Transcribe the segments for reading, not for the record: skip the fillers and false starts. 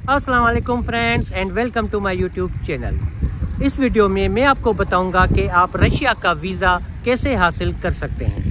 अस्सलाम वालेकुम friends and welcome to my YouTube channel. इस वीडियो में मैं आपको बताऊंगा कि आप रशिया का वीज़ा कैसे हासिल कर सकते हैं।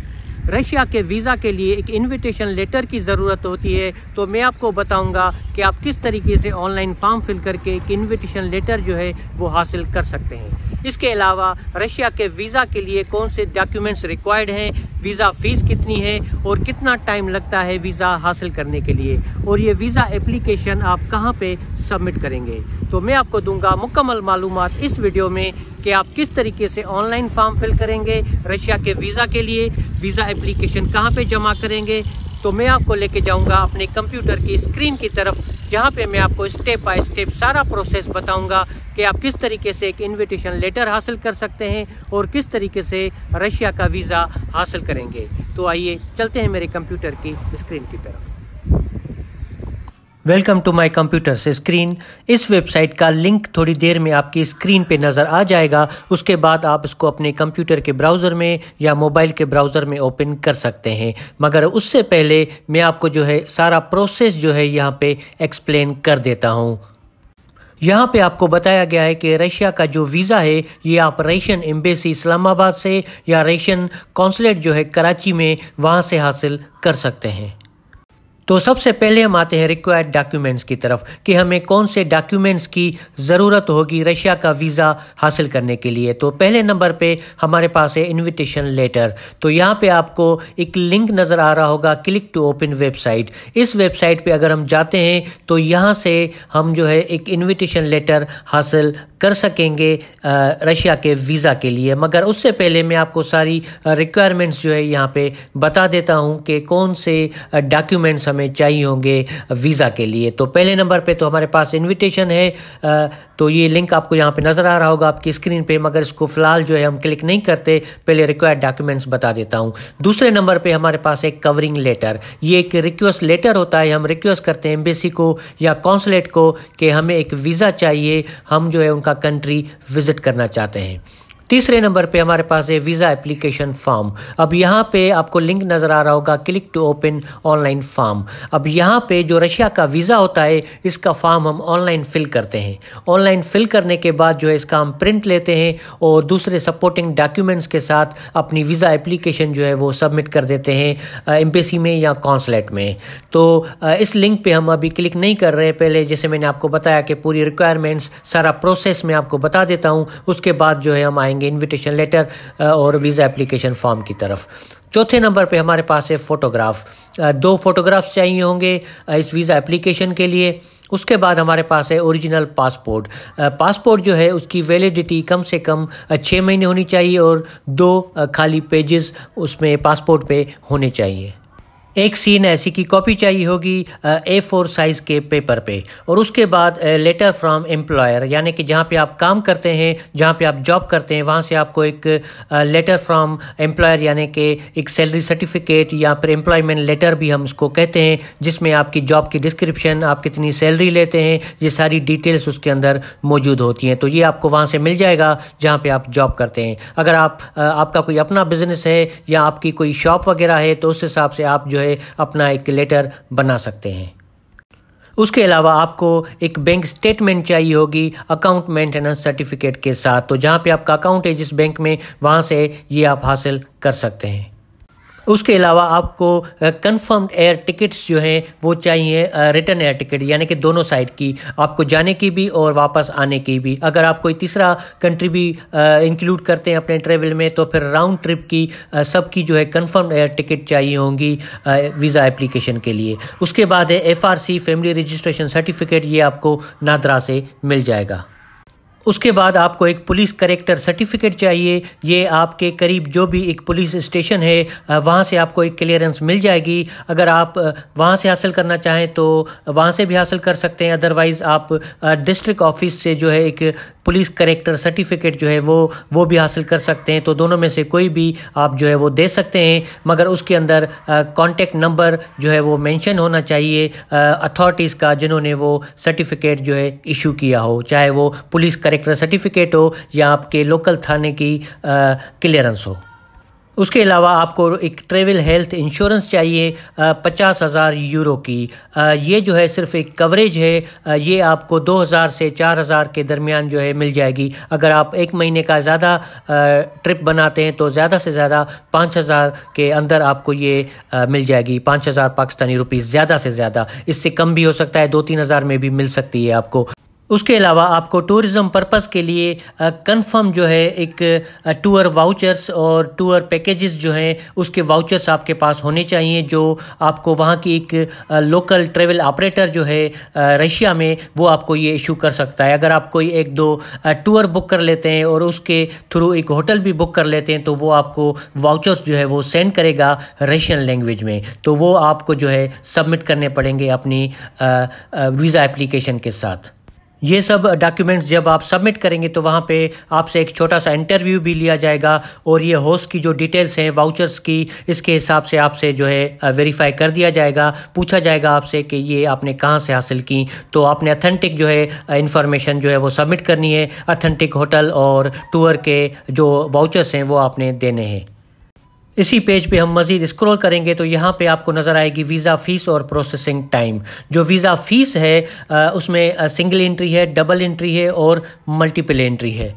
रशिया के वीज़ा के लिए एक इनविटेशन लेटर की ज़रूरत होती है, तो मैं आपको बताऊंगा कि आप किस तरीके से ऑनलाइन फॉर्म फिल करके एक इनविटेशन लेटर जो है वो हासिल कर सकते हैं। इसके अलावा रशिया के वीज़ा के लिए कौन से डॉक्यूमेंट्स रिक्वायर्ड हैं, वीज़ा फीस कितनी है और कितना टाइम लगता है वीज़ा हासिल करने के लिए, और ये वीज़ा एप्लीकेशन आप कहां पे सबमिट करेंगे। तो मैं आपको दूंगा मुकम्मल मालूमात इस वीडियो में कि आप किस तरीके से ऑनलाइन फॉर्म फिल करेंगे रशिया के वीज़ा के लिए, वीज़ा एप्लीकेशन कहां पे जमा करेंगे। तो मैं आपको लेके जाऊंगा अपने कंप्यूटर की स्क्रीन की तरफ, जहां पे मैं आपको स्टेप बाय स्टेप सारा प्रोसेस बताऊंगा कि आप किस तरीके से एक इनविटेशन लेटर हासिल कर सकते हैं और किस तरीके से रशिया का वीज़ा हासिल करेंगे। तो आइए चलते हैं मेरे कंप्यूटर की स्क्रीन की तरफ। वेलकम टू माय कंप्यूटर से स्क्रीन। इस वेबसाइट का लिंक थोड़ी देर में आपकी स्क्रीन पे नज़र आ जाएगा। उसके बाद आप इसको अपने कंप्यूटर के ब्राउज़र में या मोबाइल के ब्राउज़र में ओपन कर सकते हैं, मगर उससे पहले मैं आपको जो है सारा प्रोसेस जो है यहाँ पे एक्सप्लेन कर देता हूँ। यहाँ पे आपको बताया गया है कि रशिया का जो वीज़ा है ये आप रशियन एम्बेसी इस्लामाबाद से या रशियन कॉन्सुलेट जो है कराची में वहाँ से हासिल कर सकते हैं। तो सबसे पहले हम आते हैं रिक्वायर्ड डॉक्यूमेंट्स की तरफ कि हमें कौन से डॉक्यूमेंट्स की ज़रूरत होगी रशिया का वीज़ा हासिल करने के लिए। तो पहले नंबर पे हमारे पास है इनविटेशन लेटर। तो यहाँ पे आपको एक लिंक नज़र आ रहा होगा, क्लिक टू ओपन वेबसाइट। इस वेबसाइट पे अगर हम जाते हैं तो यहाँ से हम जो है एक इनविटेशन लेटर हासिल कर सकेंगे रशिया के वीज़ा के लिए। मगर उससे पहले मैं आपको सारी रिक्वायरमेंट्स जो है यहाँ पे बता देता हूँ कि कौन से डॉक्यूमेंट्स हमें चाहिए होंगे वीज़ा के लिए। तो पहले नंबर पे तो हमारे पास इनविटेशन है। तो ये लिंक आपको यहाँ पे नज़र आ रहा होगा आपकी स्क्रीन पे, मगर इसको फ़िलहाल जो है हम क्लिक नहीं करते, पहले रिक्वायर्ड डॉक्यूमेंट्स बता देता हूँ। दूसरे नंबर पे हमारे पास एक कवरिंग लेटर। ये एक रिक्वेस्ट लेटर होता है। हम रिक्वेस्ट करते हैं एम्बेसी को या कॉन्सुलेट को कि हमें एक वीज़ा चाहिए, हम जो है उनका कंट्री विजिट करना चाहते हैं। तीसरे नंबर पे हमारे पास है वीज़ा एप्लीकेशन फॉर्म। अब यहाँ पे आपको लिंक नज़र आ रहा होगा, click to open online form. अब यहाँ पे जो रशिया का वीज़ा होता है इसका फॉर्म हम ऑनलाइन फिल करते हैं। ऑनलाइन फिल करने के बाद जो है इसका हम प्रिंट लेते हैं और दूसरे सपोर्टिंग डॉक्यूमेंट्स के साथ अपनी वीज़ा एप्लीकेशन जो है वो सबमिट कर देते हैं एम्बेसी में या कॉन्सुलेट में। तो इस लिंक पे हम अभी क्लिक नहीं कर रहे। पहले जैसे मैंने आपको बताया कि पूरी रिक्वायरमेंट्स सारा प्रोसेस मैं आपको बता देता हूँ, उसके बाद जो है हम आएंगे इनविटेशन लेटर और वीज़ा एप्लीकेशन फॉर्म की तरफ। चौथे नंबर पे हमारे पास है फोटोग्राफ। 2 फोटोग्राफ्स चाहिए होंगे इस वीज़ा एप्लीकेशन के लिए। उसके बाद हमारे पास है ओरिजिनल पासपोर्ट। पासपोर्ट जो है उसकी वैलिडिटी कम से कम 6 महीने होनी चाहिए और 2 खाली पेजेस उसमें पासपोर्ट पे होने चाहिए। एक CN/SC की कॉपी चाहिए होगी A4 साइज़ के पेपर पे। और उसके बाद लेटर फ्रॉम एम्प्लॉयर, यानी कि जहाँ पे आप काम करते हैं, जहाँ पे आप जॉब करते हैं, वहाँ से आपको एक लेटर फ्रॉम एम्प्लॉयर यानी कि एक सैलरी सर्टिफिकेट या फिर एम्प्लॉयमेंट लेटर भी हम उसको कहते हैं, जिसमें आपकी जॉब की डिस्क्रिप्शन, आप कितनी सैलरी लेते हैं, ये सारी डिटेल्स उसके अंदर मौजूद होती हैं। तो ये आपको वहाँ से मिल जाएगा जहाँ पे आप जॉब करते हैं। अगर आपका कोई अपना बिजनेस है या आपकी कोई शॉप वगैरह है तो उस हिसाब से आप जो है अपना एक लेटर बना सकते हैं। उसके अलावा आपको एक बैंक स्टेटमेंट चाहिए होगी अकाउंट मेंटेनेंस सर्टिफिकेट के साथ। तो जहाँ पे आपका अकाउंट है जिस बैंक में, वहाँ से ये आप हासिल कर सकते हैं। उसके अलावा आपको कंफर्म्ड एयर टिकट्स जो हैं वो चाहिए, रिटर्न एयर टिकट यानी कि दोनों साइड की, आपको जाने की भी और वापस आने की भी। अगर आप कोई तीसरा कंट्री भी इंक्लूड करते हैं अपने ट्रेवल में तो फिर राउंड ट्रिप की सबकी जो है कंफर्म्ड एयर टिकट चाहिए होंगी वीज़ा एप्लीकेशन के लिए। उसके बाद है FRC फैमिली रजिस्ट्रेशन सर्टिफिकेट, ये आपको नादरा से मिल जाएगा। उसके बाद आपको एक पुलिस करेक्टर सर्टिफिकेट चाहिए। ये आपके करीब जो भी एक पुलिस स्टेशन है वहाँ से आपको एक क्लियरेंस मिल जाएगी। अगर आप वहाँ से हासिल करना चाहें तो वहाँ से भी हासिल कर सकते हैं, अदरवाइज़ आप डिस्ट्रिक्ट ऑफिस से जो है एक पुलिस करेक्टर सर्टिफिकेट जो है वो भी हासिल कर सकते हैं। तो दोनों में से कोई भी आप जो है वो दे सकते हैं, मगर उसके अंदर कॉन्टेक्ट नंबर जो है वो मेंशन होना चाहिए अथॉरिटीज़ का जिन्होंने वो सर्टिफिकेट जो है इशू किया हो, चाहे वो पुलिस करेक्टर सर्टिफिकेट हो या आपके लोकल थाने की क्लियरेंस हो। उसके अलावा आपको एक ट्रैवल हेल्थ इंश्योरेंस चाहिए 50,000 यूरो की। ये जो है सिर्फ एक कवरेज है, ये आपको 2,000 से 4,000 के दरमियान जो है मिल जाएगी। अगर आप एक महीने का ज़्यादा ट्रिप बनाते हैं तो ज़्यादा से ज़्यादा 5,000 के अंदर आपको ये मिल जाएगी, 5,000 पाकिस्तानी रुपीज़ ज़्यादा से ज़्यादा। इससे कम भी हो सकता है, 2-3 हज़ार में भी मिल सकती है आपको। उसके अलावा आपको टूरिज़्म पर्पस के लिए कंफर्म जो है एक टूर वाउचर्स और टूर पैकेजेस जो हैं उसके वाउचर्स आपके पास होने चाहिए, जो आपको वहाँ की एक लोकल ट्रैवल ऑपरेटर जो है रशिया में वो आपको ये इशू कर सकता है। अगर आप कोई 1-2 टूर बुक कर लेते हैं और उसके थ्रू एक होटल भी बुक कर लेते हैं तो वो आपको वाउचर्स जो है वो सेंड करेगा रशियन लैंग्वेज में, तो वो आपको जो है सबमिट करने पड़ेंगे अपनी वीज़ा एप्लीकेशन के साथ। ये सब डॉक्यूमेंट्स जब आप सबमिट करेंगे तो वहाँ पे आपसे एक छोटा सा इंटरव्यू भी लिया जाएगा और ये होस्ट की जो डिटेल्स हैं वाउचर्स की, इसके हिसाब से आपसे जो है वेरीफाई कर दिया जाएगा। पूछा जाएगा आपसे कि ये आपने कहाँ से हासिल की, तो आपने अथेंटिक जो है इंफॉर्मेशन जो है वो सबमिट करनी है। अथेंटिक होटल और टूर के जो वाउचर्स हैं वो आपने देने हैं। इसी पेज पे हम मज़ीद स्क्रॉल करेंगे तो यहाँ पे आपको नज़र आएगी वीज़ा फ़ीस और प्रोसेसिंग टाइम। जो वीज़ा फ़ीस है उसमें सिंगल एंट्री है, डबल एंट्री है और मल्टीपल एंट्री है,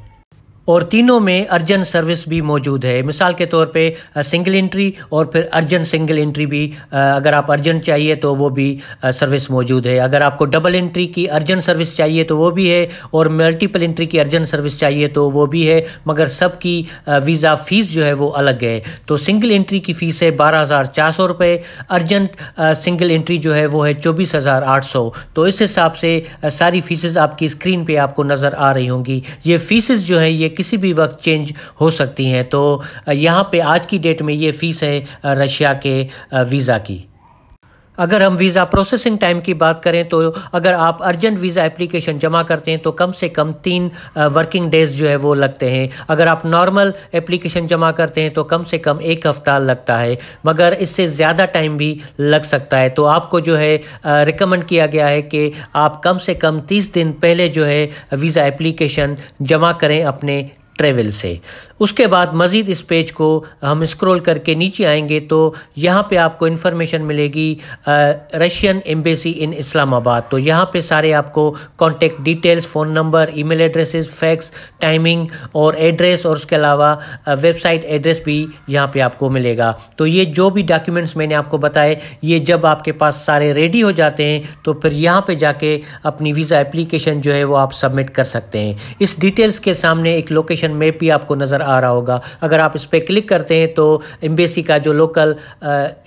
और तीनों में अर्जेंट सर्विस भी मौजूद है। मिसाल के तौर पे सिंगल एंट्री और फिर अर्जेंट सिंगल एंट्री भी, अगर आप अर्जेंट चाहिए तो वो भी सर्विस मौजूद है। अगर आपको डबल एंट्री की अर्जेंट सर्विस चाहिए तो वो भी है, और मल्टीपल एंट्री की अर्जेंट सर्विस चाहिए तो वो भी है, मगर सबकी वीज़ा फ़ीस जो है वो अलग है। तो सिंगल एंट्री की फ़ीस है 12,400 रुपये, अर्जेंट सिंगल एंट्री जो है वो है 24,800। तो इस हिसाब से सारी फ़ीसेस आपकी स्क्रीन पर आपको नज़र आ रही होंगी। ये फ़ीसेस जो है ये किसी भी वक्त चेंज हो सकती हैं। तो यहाँ पे आज की डेट में ये फ़ीस है रशिया के वीज़ा की। अगर हम वीज़ा प्रोसेसिंग टाइम की बात करें तो अगर आप अर्जेंट वीज़ा एप्लीकेशन जमा करते हैं तो कम से कम 3 वर्किंग डेज़ जो है वो लगते हैं। अगर आप नॉर्मल एप्लीकेशन जमा करते हैं तो कम से कम 1 हफ़्ता लगता है, मगर इससे ज़्यादा टाइम भी लग सकता है। तो आपको जो है रिकमेंड किया गया है कि आप कम से कम 30 दिन पहले जो है वीज़ा एप्लीकेशन जमा करें अपने ट्रैवल से। उसके बाद मज़ीद इस पेज को हम स्क्रॉल करके नीचे आएंगे तो यहाँ पे आपको इन्फॉर्मेशन मिलेगी रशियन एम्बेसी इन इस्लामाबाद। तो यहाँ पे सारे आपको contact details, phone number, email addresses, fax, timing और एड्रेस, और उसके अलावा वेबसाइट एड्रेस भी यहाँ पे आपको मिलेगा। तो ये जो भी डॉक्यूमेंट्स मैंने आपको बताए, ये जब आपके पास सारे रेडी हो जाते हैं तो फिर यहाँ पे जाके अपनी वीज़ा एप्लीकेशन जो है वो आप सबमिट कर सकते हैं। इस डिटेल्स के सामने एक लोकेशन मैप भी आपको नज़र आ रहा होगा। अगर आप इस पर क्लिक करते हैं तो एम्बेसी का जो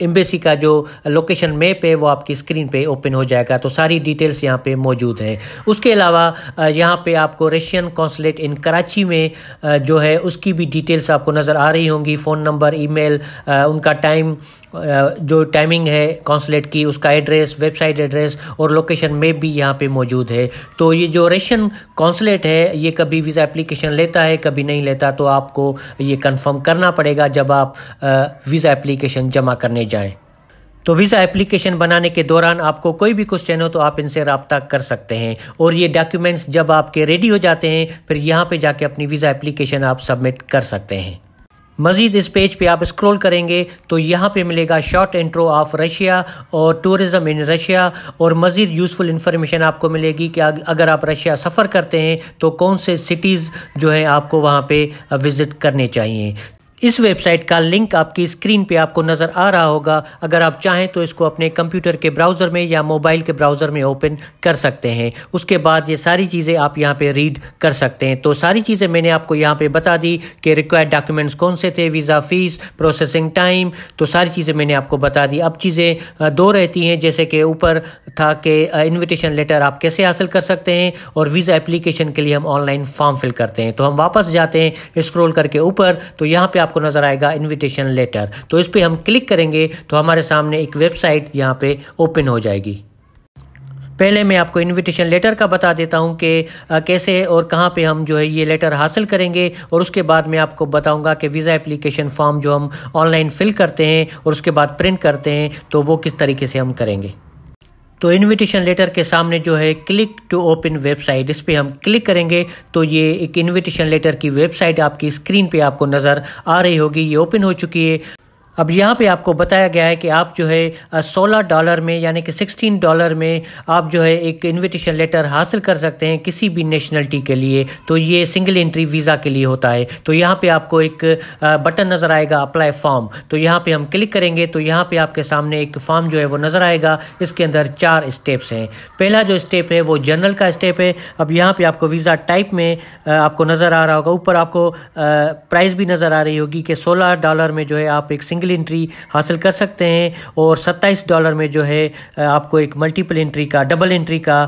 एम्बेसी का जो लोकेशन मैप है वो आपकी स्क्रीन पे ओपन हो जाएगा। तो सारी डिटेल्स यहाँ पे मौजूद हैं। उसके अलावा यहाँ पे आपको रशियन कॉन्सुलेट इन कराची में जो है उसकी भी डिटेल्स आपको नज़र आ रही होंगी। फ़ोन नंबर, ईमेल, उनका टाइम, जो टाइमिंग है कॉन्सुलेट की, उसका एड्रेस, वेबसाइट एड्रेस और लोकेशन मैप भी यहाँ पे मौजूद है। तो ये जो रशियन कॉन्सुलेट है ये कभी वीज़ा एप्लीकेशन लेता है, कभी नहीं लेता, तो आपको ये कंफर्म करना पड़ेगा जब आप वीज़ा एप्लीकेशन जमा करने जाएं। तो वीज़ा एप्लीकेशन बनाने के दौरान आपको कोई भी क्वेश्चन हो तो आप इनसे रब्ता कर सकते हैं, और ये डॉक्यूमेंट्स जब आपके रेडी हो जाते हैं फिर यहाँ पे जाके अपनी वीज़ा एप्लीकेशन आप सबमिट कर सकते हैं। मज़ीद इस पेज पे आप स्क्रॉल करेंगे तो यहाँ पे मिलेगा शॉर्ट इंट्रो ऑफ रशिया और टूरिज़्म इन रशिया, और मज़ीद यूज़फुल इन्फॉर्मेशन आपको मिलेगी कि अगर आप रशिया सफ़र करते हैं तो कौन से सिटीज़ जो है आपको वहाँ पे विज़िट करने चाहिए। इस वेबसाइट का लिंक आपकी स्क्रीन पे आपको नज़र आ रहा होगा। अगर आप चाहें तो इसको अपने कंप्यूटर के ब्राउज़र में या मोबाइल के ब्राउज़र में ओपन कर सकते हैं। उसके बाद ये सारी चीज़ें आप यहाँ पे रीड कर सकते हैं। तो सारी चीज़ें मैंने आपको यहाँ पे बता दी कि रिक्वायर्ड डॉक्यूमेंट्स कौन से थे, वीज़ा फ़ीस, प्रोसेसिंग टाइम, तो सारी चीज़ें मैंने आपको बता दी। अब चीज़ें दो रहती हैं, जैसे कि ऊपर था कि इन्विटेशन लेटर आप कैसे हासिल कर सकते हैं, और वीज़ा एप्लीकेशन के लिए हम ऑनलाइन फॉर्म फिल करते हैं। तो हम वापस जाते हैं स्क्रॉल करके ऊपर, तो यहाँ पे आपको नजर आएगा इनविटेशन लेटर। तो इस पे हम क्लिक करेंगे तो हमारे सामने एक वेबसाइट यहाँ पे ओपन हो जाएगी। पहले मैं आपको इनविटेशन लेटर का बता देता हूँ कि कैसे और कहाँ पे हम जो है ये लेटर हासिल करेंगे, और उसके बाद मैं आपको बताऊँगा कि वीज़ा एप्लीकेशन फॉर्म जो हम ऑनलाइन फिल करते हैं और उसके बाद प्रिंट करते हैं तो वो किस तरीके से हम करेंगे। तो इनविटेशन लेटर के सामने जो है क्लिक टू ओपन वेबसाइट, इस पे हम क्लिक करेंगे तो ये एक इनविटेशन लेटर की वेबसाइट आपकी स्क्रीन पे आपको नज़र आ रही होगी। ये ओपन हो चुकी है। अब यहाँ पे आपको बताया गया है कि आप जो है $16 में यानी कि $16 में आप जो है एक इनविटेशन लेटर हासिल कर सकते हैं किसी भी नेशनलिटी के लिए। तो ये सिंगल एंट्री वीज़ा के लिए होता है। तो यहाँ पे आपको एक बटन नज़र आएगा अप्लाई फॉर्म, तो यहाँ पे हम क्लिक करेंगे तो यहाँ पे आपके सामने एक फॉर्म जो है वो नज़र आएगा। इसके अंदर 4 स्टेप्स हैं। पहला जो स्टेप है वो जनरल का स्टेप है। अब यहाँ पे आपको वीज़ा टाइप में आपको नज़र आ रहा होगा, ऊपर आपको प्राइस भी नज़र आ रही होगी कि $16 में जो है आप एक सिंगल एंट्री हासिल कर सकते हैं और $27 में जो है आपको एक मल्टीपल एंट्री का, डबल एंट्री का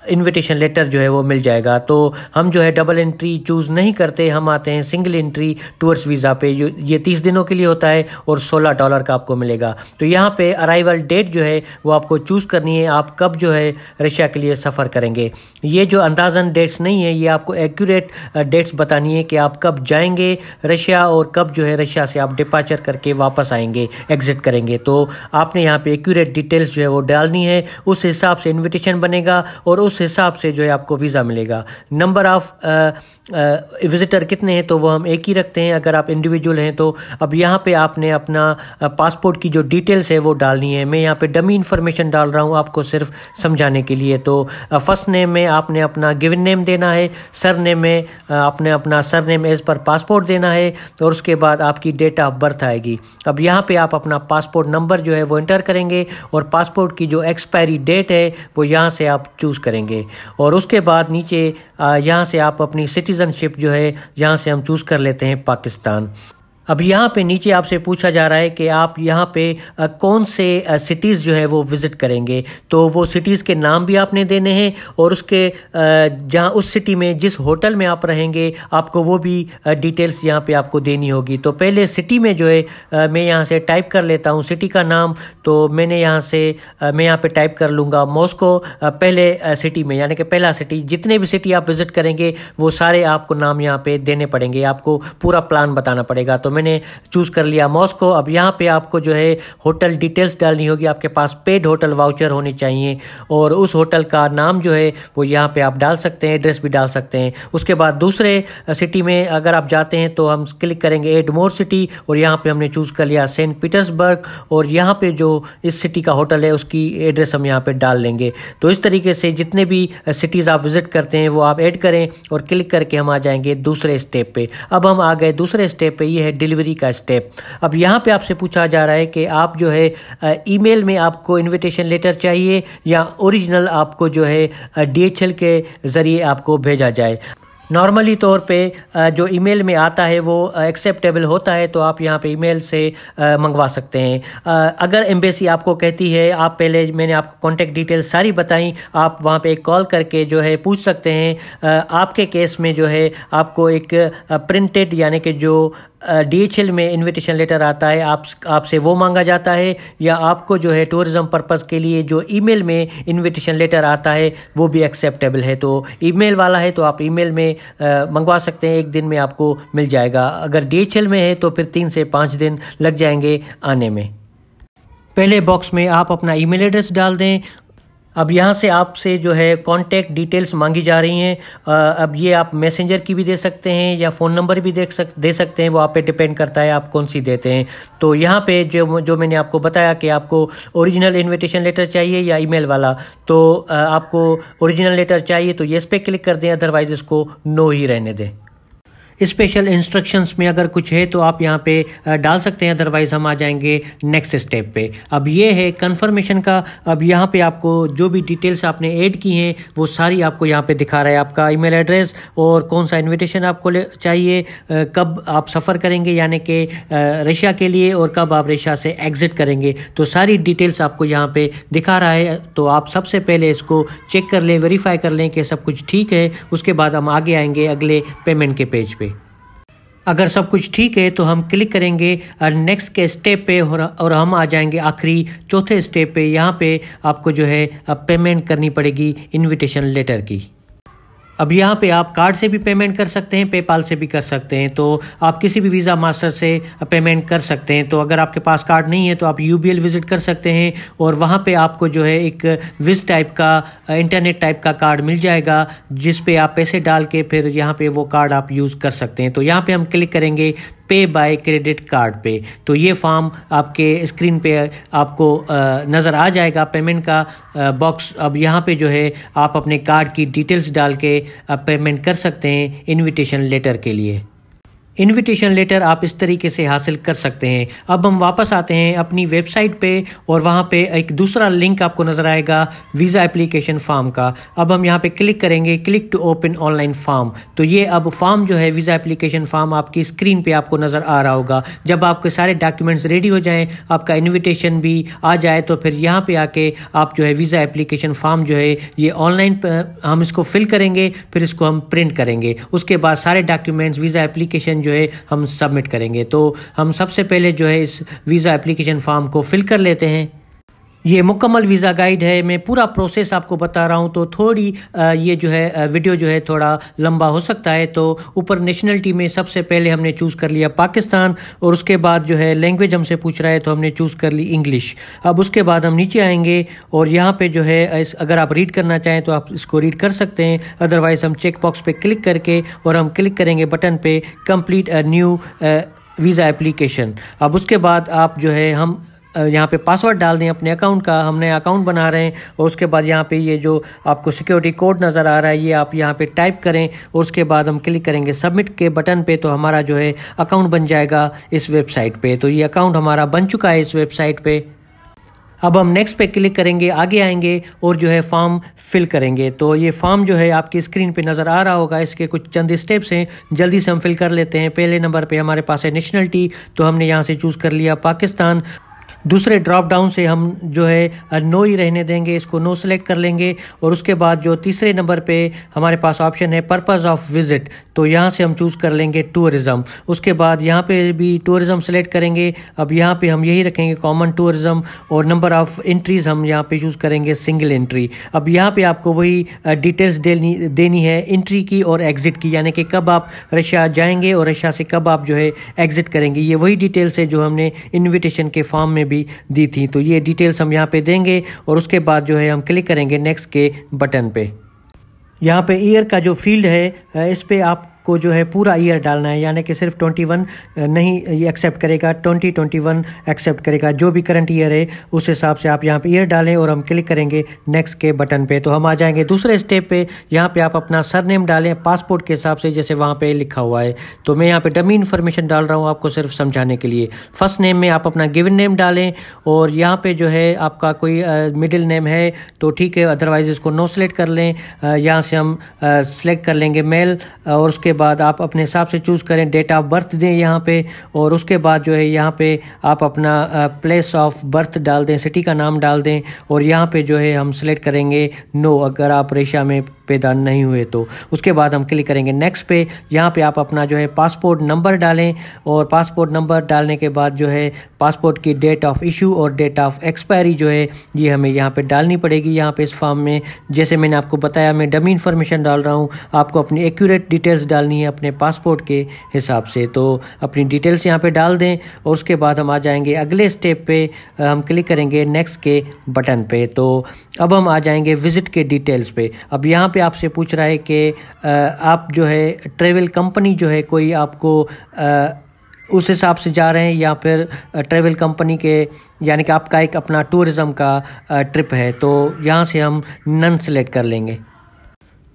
इनविटेशन लेटर जो है वो मिल जाएगा। तो हम जो है डबल एंट्री चूज़ नहीं करते, हम आते हैं सिंगल एंट्री टूर्स वीज़ा पे। ये 30 दिनों के लिए होता है और $16 का आपको मिलेगा। तो यहाँ पे अराइवल डेट जो है वो आपको चूज़ करनी है, आप कब जो है रशिया के लिए सफ़र करेंगे। ये जो अंदाज़न डेट्स नहीं है, ये आपको एक्यूरेट डेट्स बतानी है कि आप कब जाएंगे रशिया और कब जो है रशिया से आप डिपार्चर करके वापस आएंगे, एग्जिट करेंगे। तो आपने यहाँ पे एक्यूरेट डिटेल्स जो है वो डालनी है, उस हिसाब से इन्विटेशन बनेगा और उस हिसाब से जो है आपको वीज़ा मिलेगा। नंबर ऑफ विजिटर कितने हैं तो वो हम एक ही रखते हैं अगर आप इंडिविजुअल हैं तो। अब यहाँ पे आपने अपना पासपोर्ट की जो डिटेल्स है वो डालनी है। मैं यहाँ पे डमी इन्फॉर्मेशन डाल रहा हूँ आपको सिर्फ समझाने के लिए। तो फर्स्ट नेम में आपने अपना गिवन नेम देना है, सर नेम में आपने अपना surname as per passport देना है और उसके बाद आपकी डेट ऑफ बर्थ आएगी। अब यहाँ पे आप अपना पासपोर्ट नंबर जो है वो एंटर करेंगे और पासपोर्ट की जो एक्सपायरी डेट है वो यहाँ से आप चूज़ करेंगे और उसके बाद नीचे यहाँ से आप अपनी सिटीजनशिप जो है यहाँ से हम चूज़ कर लेते हैं पाकिस्तान। अब यहाँ पे नीचे आपसे पूछा जा रहा है कि आप यहाँ पे कौन से सिटीज़ जो है वो विज़िट करेंगे। तो वो सिटीज़ के नाम भी आपने देने हैं और उसके जहाँ उस सिटी में जिस होटल में आप रहेंगे आपको वो भी डिटेल्स यहाँ पे आपको देनी होगी। तो पहले सिटी में जो है मैं यहाँ से टाइप कर लेता हूँ सिटी का नाम। तो मैंने यहाँ से मैं यहाँ पे टाइप कर लूँगा मॉस्को पहले सिटी में, यानी कि पहला सिटी। जितने भी सिटी आप विज़िट करेंगे वो सारे आपको नाम यहाँ पे देने पड़ेंगे, आपको पूरा प्लान बताना पड़ेगा। तो मैंने चूज़ कर लिया मॉस्को। अब यहाँ पे आपको जो है होटल डिटेल्स डालनी होगी, आपके पास पेड होटल वाउचर होने चाहिए और उस होटल का नाम जो है वो यहाँ पे आप डाल सकते हैं, एड्रेस भी डाल सकते हैं। उसके बाद दूसरे सिटी में अगर आप जाते हैं तो हम क्लिक करेंगे एड मोर सिटी और यहाँ पे हमने चूज़ कर लिया सेंट पीटर्सबर्ग और यहाँ पे जो इस सिटी का होटल है उसकी एड्रेस हम यहाँ पे डाल लेंगे। तो इस तरीके से जितने भी सिटीज़ आप विजिट करते हैं वो आप ऐड करें और क्लिक करके हम आ जाएंगे दूसरे स्टेप पे। अब हम आ गए दूसरे स्टेप पे, ये है डिलीवरी का स्टेप। अब यहाँ पे आपसे पूछा जा रहा है कि आप जो है ईमेल में आपको इनविटेशन लेटर चाहिए या ओरिजिनल आपको जो है DHL के ज़रिए आपको भेजा जाए। नॉर्मली तौर पे जो ईमेल में आता है वो एक्सेप्टेबल होता है, तो आप यहाँ पे ईमेल से मंगवा सकते हैं। अगर एम्बेसी आपको कहती है, आप पहले मैंने आपको कॉन्टैक्ट डिटेल्स सारी बताई, आप वहाँ पे कॉल करके जो है पूछ सकते हैं। आपके केस में जो है आपको एक प्रिंटेड यानी कि जो DHL में इनविटेशन लेटर आता है आपसे वो मांगा जाता है, या आपको जो है टूरिज्म पर्पज़ के लिए जो ईमेल में इनविटेशन लेटर आता है वो भी एक्सेप्टेबल है। तो ईमेल वाला है तो आप ईमेल में मंगवा सकते हैं, 1 दिन में आपको मिल जाएगा। अगर DHL में है तो फिर 3 से 5 दिन लग जाएंगे आने में। पहले बॉक्स में आप अपना ईमेल एड्रेस डाल दें। अब यहाँ से आपसे जो है कॉन्टैक्ट डिटेल्स मांगी जा रही हैं। अब ये आप मैसेंजर की भी दे सकते हैं या फ़ोन नंबर भी दे सकते हैं, वो आप पे डिपेंड करता है आप कौन सी देते हैं। तो यहाँ पे जो मैंने आपको बताया कि आपको ओरिजिनल इनविटेशन लेटर चाहिए या ईमेल वाला, तो आपको ओरिजिनल लेटर चाहिए तो येस पे क्लिक कर दें, अदरवाइज़ इसको नो ही रहने दें। स्पेशल इंस्ट्रक्शंस में अगर कुछ है तो आप यहाँ पे डाल सकते हैं, अदरवाइज़ हम आ जाएंगे नेक्स्ट स्टेप पे। अब ये है कंफर्मेशन का। अब यहाँ पे आपको जो भी डिटेल्स आपने ऐड की हैं वो सारी आपको यहाँ पे दिखा रहा है, आपका ईमेल एड्रेस और कौन सा इनविटेशन आपको चाहिए, कब आप सफ़र करेंगे यानी कि रशिया के लिए, और कब आप रशिया से एग्ज़िट करेंगे। तो सारी डिटेल्स आपको यहाँ पे दिखा रहा है। तो आप सबसे पहले इसको चेक कर लें, वेरीफाई कर लें कि सब कुछ ठीक है। उसके बाद हम आगे आएंगे अगले पेमेंट के पेज पे। अगर सब कुछ ठीक है तो हम क्लिक करेंगे नेक्स्ट के स्टेप पे और हम आ जाएंगे आखिरी चौथे स्टेप पे। यहाँ पे आपको जो है पेमेंट करनी पड़ेगी इनविटेशन लेटर की। अब यहाँ पे आप कार्ड से भी पेमेंट कर सकते हैं, पेपाल से भी कर सकते हैं। तो आप किसी भी वीज़ा मास्टर से पेमेंट कर सकते हैं। तो अगर आपके पास कार्ड नहीं है तो आप UBL विज़िट कर सकते हैं और वहाँ पे आपको जो है एक विज़ टाइप का इंटरनेट टाइप का कार्ड मिल जाएगा, जिस पे आप पैसे डाल के फिर यहाँ पे वो कार्ड आप यूज़ कर सकते हैं। तो यहाँ पे हम क्लिक करेंगे पे बाय क्रेडिट कार्ड पे। तो ये फॉर्म आपके स्क्रीन पे आपको नज़र आ जाएगा, पेमेंट का बॉक्स। अब यहाँ पे जो है आप अपने कार्ड की डिटेल्स डाल के पेमेंट कर सकते हैं इनविटेशन लेटर के लिए। इनविटेशन लेटर आप इस तरीके से हासिल कर सकते हैं। अब हम वापस आते हैं अपनी वेबसाइट पे और वहाँ पे एक दूसरा लिंक आपको नज़र आएगा वीज़ा एप्लीकेशन फॉर्म का। अब हम यहाँ पे क्लिक करेंगे, click to open online form. तो ये अब फॉर्म जो है वीज़ा एप्लीकेशन फॉर्म आपकी स्क्रीन पे आपको नज़र आ रहा होगा। जब आपके सारे डॉक्यूमेंट्स रेडी हो जाएं, आपका इन्विटेशन भी आ जाए, तो फिर यहाँ पे आके आप जो है वीज़ा एप्लीकेशन फॉर्म जो है ये ऑनलाइन हम इसको फिल करेंगे, फिर इसको हम प्रिंट करेंगे। उसके बाद सारे डॉक्यूमेंट्स वीज़ा एप्लीकेशन जो है हम सबमिट करेंगे। तो हम सबसे पहले जो है इस वीज़ा एप्लीकेशन फॉर्म को फिल कर लेते हैं। ये मुकम्मल वीज़ा गाइड है, मैं पूरा प्रोसेस आपको बता रहा हूँ, तो थोड़ी ये जो है वीडियो जो है थोड़ा लंबा हो सकता है। तो ऊपर नेशनलिटी में सबसे पहले हमने चूज़ कर लिया पाकिस्तान, और उसके बाद जो है लैंग्वेज हमसे पूछ रहा है तो हमने चूज़ कर ली इंग्लिश। अब उसके बाद हम नीचे आएंगे और यहाँ पे जो है अगर आप रीड करना चाहें तो आप इसको रीड कर सकते हैं, अदरवाइज हम चेक बॉक्स पे क्लिक करके और हम क्लिक करेंगे बटन पे complete a new visa application. अब उसके बाद आप जो है हम यहाँ पे पासवर्ड डाल दें अपने अकाउंट का, हमने अकाउंट बना रहे हैं। और उसके बाद यहाँ पे ये जो आपको सिक्योरिटी कोड नज़र आ रहा है ये आप यहाँ पे टाइप करें और उसके बाद हम क्लिक करेंगे सबमिट के बटन पे, तो हमारा जो है अकाउंट बन जाएगा इस वेबसाइट पे। तो ये अकाउंट हमारा बन चुका है इस वेबसाइट पे। अब हम नेक्स्ट पे क्लिक करेंगे, आगे आएंगे और जो है फॉर्म फिल करेंगे। तो ये फॉर्म जो है आपकी स्क्रीन पे नज़र आ रहा होगा, इसके कुछ चंद स्टेप्स हैं, जल्दी से हम फिल कर लेते हैं। पहले नंबर पे हमारे पास है नेशनलिटी, तो हमने यहाँ से चूज़ कर लिया पाकिस्तान। दूसरे ड्रॉप डाउन से हम जो है नो ही रहने देंगे, इसको नो सेलेक्ट कर लेंगे। और उसके बाद जो तीसरे नंबर पे हमारे पास ऑप्शन है पर्पज़ ऑफ विज़िट, तो यहाँ से हम चूज़ कर लेंगे टूरिज़म। उसके बाद यहाँ पे भी टूरिज़म सेलेक्ट करेंगे। अब यहाँ पे हम यही रखेंगे कॉमन टूरिज़म, और नंबर ऑफ़ एंट्रीज़ हम यहाँ पे चूज़ करेंगे सिंगल एंट्री। अब यहाँ पे आपको वही डिटेल्स देनी है एंट्री की और एग्ज़िट की, यानी कि कब आप रशिया जाएंगे और रशिया से कब आप जो है एग्ज़िट करेंगे। ये वही डिटेल्स है जो हमने इन्विटेशन के फॉर्म में भी दी थी। तो ये डिटेल्स हम यहाँ पे देंगे और उसके बाद जो है हम क्लिक करेंगे नेक्स्ट के बटन पे। यहाँ पे ईयर का जो फील्ड है इस पे आपको जो है पूरा ईयर डालना है, यानी कि सिर्फ 21 नहीं ये एक्सेप्ट करेगा, 2021 एक्सेप्ट करेगा। जो भी करंट ईयर है उस हिसाब से आप यहाँ पे ईयर डालें और हम क्लिक करेंगे नेक्स्ट के बटन पे। तो हम आ जाएंगे दूसरे स्टेप पे। यहाँ पे आप अपना सरनेम डालें पासपोर्ट के हिसाब से जैसे वहाँ पे लिखा हुआ है। तो मैं यहाँ पे डमी इन्फॉर्मेशन डाल रहा हूँ आपको सिर्फ समझाने के लिए। फर्स्ट नेम में आप अपना गिवन नेम डालें और यहाँ पे जो है आपका कोई मिडिल नेम है तो ठीक है, अदरवाइज इसको नो सेलेक्ट कर लें। यहाँ से हम सेलेक्ट कर लेंगे मेल, और उसके बाद आप अपने हिसाब से चूज़ करें, डेट ऑफ बर्थ दें यहाँ पे। और उसके बाद जो है यहाँ पे आप अपना प्लेस ऑफ बर्थ डाल दें, सिटी का नाम डाल दें। और यहाँ पे जो है हम सेलेक्ट करेंगे नो, अगर आप रशिया में पैदा नहीं हुए तो। उसके बाद हम क्लिक करेंगे नेक्स्ट पे। यहाँ पे आप अपना जो है पासपोर्ट नंबर डालें, और पासपोर्ट नंबर डालने के बाद जो है पासपोर्ट की डेट ऑफ इशू और डेट ऑफ एक्सपायरी जो है ये हमें यहाँ पे डालनी पड़ेगी। यहाँ पे इस फॉर्म में जैसे मैंने आपको बताया मैं डमी इन्फॉर्मेशन डाल रहा हूँ, आपको अपनी एक्यूरेट डिटेल्स डालनी है अपने पासपोर्ट के हिसाब से। तो अपनी डिटेल्स यहाँ पे डाल दें और उसके बाद हम आ जाएंगे अगले स्टेप पे, हम क्लिक करेंगे नेक्स्ट के बटन पे। तो अब हम आ जाएंगे विजिट के डिटेल्स पे। अब यहाँ पे आपसे पूछ रहा है कि आप जो है ट्रैवल कंपनी जो है कोई आपको उस हिसाब से जा रहे हैं या फिर ट्रैवल कंपनी के, यानी कि आपका एक अपना टूरिज़म का ट्रिप है। तो यहाँ से हम नन सेलेक्ट कर लेंगे।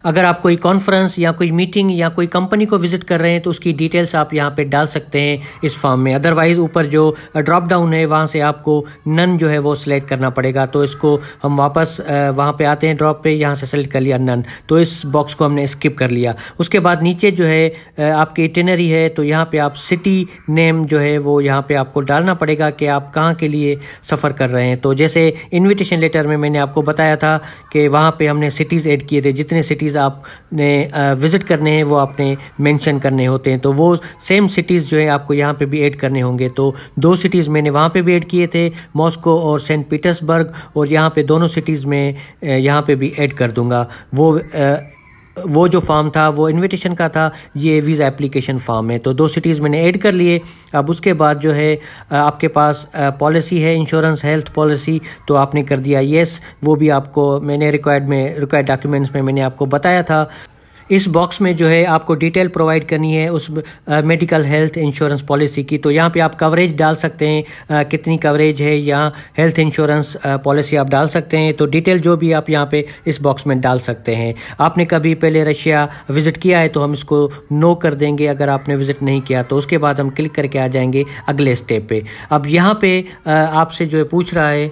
अगर आप कोई कॉन्फ्रेंस या कोई मीटिंग या कोई कंपनी को विजिट कर रहे हैं तो उसकी डिटेल्स आप यहाँ पे डाल सकते हैं इस फॉर्म में। अदरवाइज़ ऊपर जो ड्रॉप डाउन है वहाँ से आपको नन जो है वो सिलेक्ट करना पड़ेगा। तो इसको हम वापस वहाँ पे आते हैं ड्रॉप पे, यहाँ से सेलेक्ट कर लिया नन, तो इस बॉक्स को हमने स्किप कर लिया। उसके बाद नीचे जो है आपकी इटिनरी है, तो यहाँ पे आप सिटी नेम जो है वो यहाँ पे आपको डालना पड़ेगा कि आप कहाँ के लिए सफ़र कर रहे हैं। तो जैसे इन्विटेशन लेटर में मैंने आपको बताया था कि वहाँ पे हमने सिटीज़ ऐड किए थे, जितने सिटीज़ आपने विजिट करने हैं वो आपने मेंशन करने होते हैं। तो वो सेम सिटीज़ जो है आपको यहाँ पे भी ऐड करने होंगे। तो 2 सिटीज़ मैंने वहाँ पे भी ऐड किए थे, मॉस्को और सेंट पीटर्सबर्ग, और यहाँ पे दोनों सिटीज़ में यहाँ पे भी ऐड कर दूंगा। वो वो जो फॉर्म था वो इनविटेशन का था, ये वीज़ा एप्लीकेशन फॉर्म है। तो 2 सिटीज़ मैंने ऐड कर लिए। अब उसके बाद जो है आपके पास पॉलिसी है, इंश्योरेंस हेल्थ पॉलिसी, तो आपने कर दिया येस। वो भी आपको मैंने रिक्वायर्ड डॉक्यूमेंट्स में मैंने आपको बताया था। इस बॉक्स में जो है आपको डिटेल प्रोवाइड करनी है उस मेडिकल हेल्थ इंश्योरेंस पॉलिसी की। तो यहाँ पे आप कवरेज डाल सकते हैं, कितनी कवरेज है, या हेल्थ इंश्योरेंस पॉलिसी आप डाल सकते हैं। तो डिटेल जो भी आप यहाँ पे इस बॉक्स में डाल सकते हैं। आपने कभी पहले रशिया विज़िट किया है तो हम इसको नो कर देंगे। अगर आपने विज़िट नहीं किया तो उसके बाद हम क्लिक करके आ जाएंगे अगले स्टेप पे। अब यहाँ पे आपसे जो है पूछ रहा है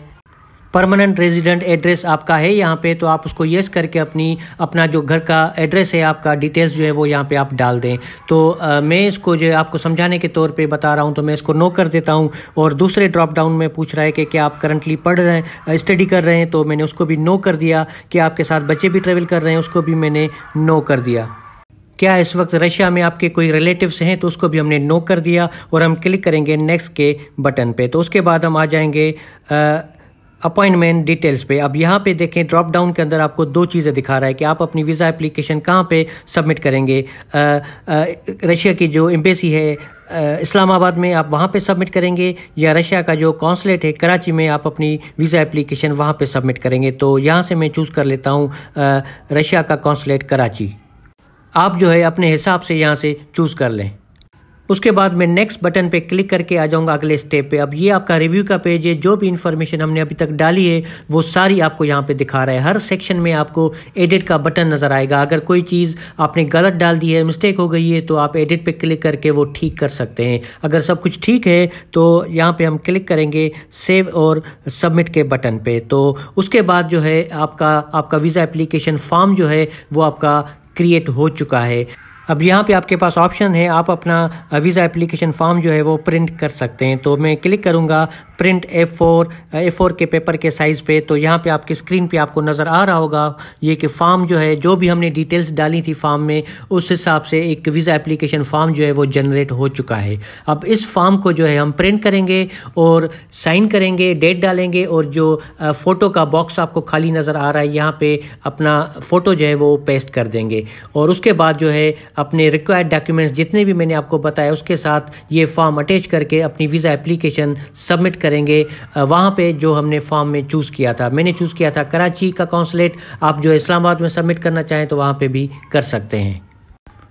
परमानेंट रेजिडेंट एड्रेस आपका है यहाँ पे, तो आप उसको येस करके अपना जो घर का एड्रेस है आपका डिटेल्स जो है वो यहाँ पे आप डाल दें। तो मैं इसको जो है आपको समझाने के तौर पे बता रहा हूँ, तो मैं इसको नो कर देता हूँ। और दूसरे ड्रॉप डाउन में पूछ रहा है कि क्या आप करंटली पढ़ रहे हैं, स्टडी कर रहे हैं, तो मैंने उसको भी नो कर दिया। कि आपके साथ बच्चे भी ट्रेवल कर रहे हैं, उसको भी मैंने नो कर दिया। क्या इस वक्त रशिया में आपके कोई रिलेटिव्स हैं, तो उसको भी हमने नो कर दिया। और हम क्लिक करेंगे नेक्स्ट के बटन पे। तो उसके बाद हम आ जाएंगे अपॉइंटमेंट डिटेल्स पे। अब यहाँ पे देखें ड्रॉप डाउन के अंदर आपको 2 चीज़ें दिखा रहा है कि आप अपनी वीज़ा एप्लीकेशन कहाँ पे सबमिट करेंगे। रशिया की जो एम्बेसी है इस्लामाबाद में, आप वहाँ पे सबमिट करेंगे, या रशिया का जो कॉन्सुलेट है कराची में, आप अपनी वीज़ा एप्लीकेशन वहाँ पे सबमिट करेंगे। तो यहाँ से मैं चूज़ कर लेता हूँ रशिया का कॉन्सुलेट कराची। आप जो है अपने हिसाब से यहाँ से चूज़ कर लें। उसके बाद मैं नेक्स्ट बटन पे क्लिक करके आ जाऊंगा अगले स्टेप पे। अब ये आपका रिव्यू का पेज है। जो भी इन्फॉर्मेशन हमने अभी तक डाली है वो सारी आपको यहाँ पे दिखा रहा है। हर सेक्शन में आपको एडिट का बटन नज़र आएगा। अगर कोई चीज़ आपने गलत डाल दी है, मिस्टेक हो गई है, तो आप एडिट पे क्लिक करके वो ठीक कर सकते हैं। अगर सब कुछ ठीक है तो यहाँ पे हम क्लिक करेंगे सेव और सबमिट के बटन पे। तो उसके बाद जो है आपका वीज़ा एप्लीकेशन फॉर्म जो है वो आपका क्रिएट हो चुका है। अब यहाँ पे आपके पास ऑप्शन है, आप अपना वीज़ा एप्लीकेशन फॉर्म जो है वो प्रिंट कर सकते हैं। तो मैं क्लिक करूँगा प्रिंट A4 के पेपर के साइज़ पे। तो यहाँ पे आपकी स्क्रीन पे आपको नज़र आ रहा होगा ये कि फॉर्म जो है, जो भी हमने डिटेल्स डाली थी फॉर्म में, उस हिसाब से एक वीज़ा एप्लीकेशन फॉर्म जो है वो जनरेट हो चुका है। अब इस फॉर्म को जो है हम प्रिंट करेंगे और साइन करेंगे, डेट डालेंगे, और जो फ़ोटो का बॉक्स आपको खाली नज़र आ रहा है यहाँ पे अपना फ़ोटो जो है वो पेस्ट कर देंगे। और उसके बाद जो है अपने रिक्वायर्ड डॉक्यूमेंट्स जितने भी मैंने आपको बताया उसके साथ ये फॉर्म अटैच करके अपनी वीज़ा एप्लीकेशन सबमिट करेंगे वहाँ पे जो हमने फॉर्म में चूज़ किया था। मैंने चूज़ किया था कराची का कॉन्सुलेट। आप जो इस्लामाबाद में सबमिट करना चाहें तो वहाँ पे भी कर सकते हैं।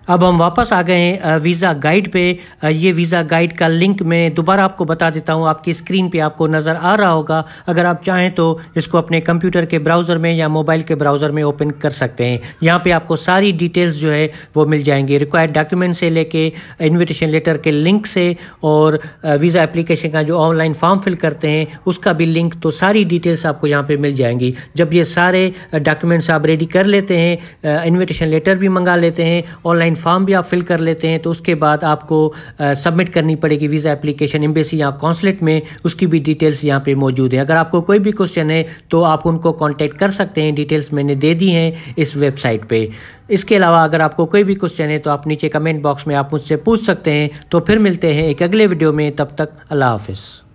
अब हम वापस आ गए हैं वीज़ा गाइड पे। ये वीज़ा गाइड का लिंक मैं दोबारा आपको बता देता हूँ, आपकी स्क्रीन पे आपको नज़र आ रहा होगा। अगर आप चाहें तो इसको अपने कंप्यूटर के ब्राउज़र में या मोबाइल के ब्राउज़र में ओपन कर सकते हैं। यहाँ पे आपको सारी डिटेल्स जो है वो मिल जाएंगी, रिक्वायर्ड डॉक्यूमेंट से लेके इन्विटेशन लेटर के लिंक से, और वीज़ा एप्लीकेशन का जो ऑनलाइन फॉर्म फिल करते हैं उसका भी लिंक। तो सारी डिटेल्स आपको यहाँ पर मिल जाएंगी। जब ये सारे डॉक्यूमेंट्स आप रेडी कर लेते हैं, इन्विटेशन लेटर भी मंगा लेते हैं, ऑनलाइन फॉर्म भी आप फिल कर लेते हैं, तो उसके बाद आपको सबमिट करनी पड़ेगी वीज़ा एप्लीकेशन एम्बेसी या कॉन्सुलेट में। उसकी भी डिटेल्स यहाँ पे मौजूद है। अगर आपको कोई भी क्वेश्चन है तो आप उनको कांटेक्ट कर सकते हैं। डिटेल्स मैंने दे दी हैं इस वेबसाइट पे। इसके अलावा अगर आपको कोई भी क्वेश्चन है तो आप नीचे कमेंट बॉक्स में आप मुझसे पूछ सकते हैं। तो फिर मिलते हैं एक अगले वीडियो में। तब तक अल्लाह हाफिज़।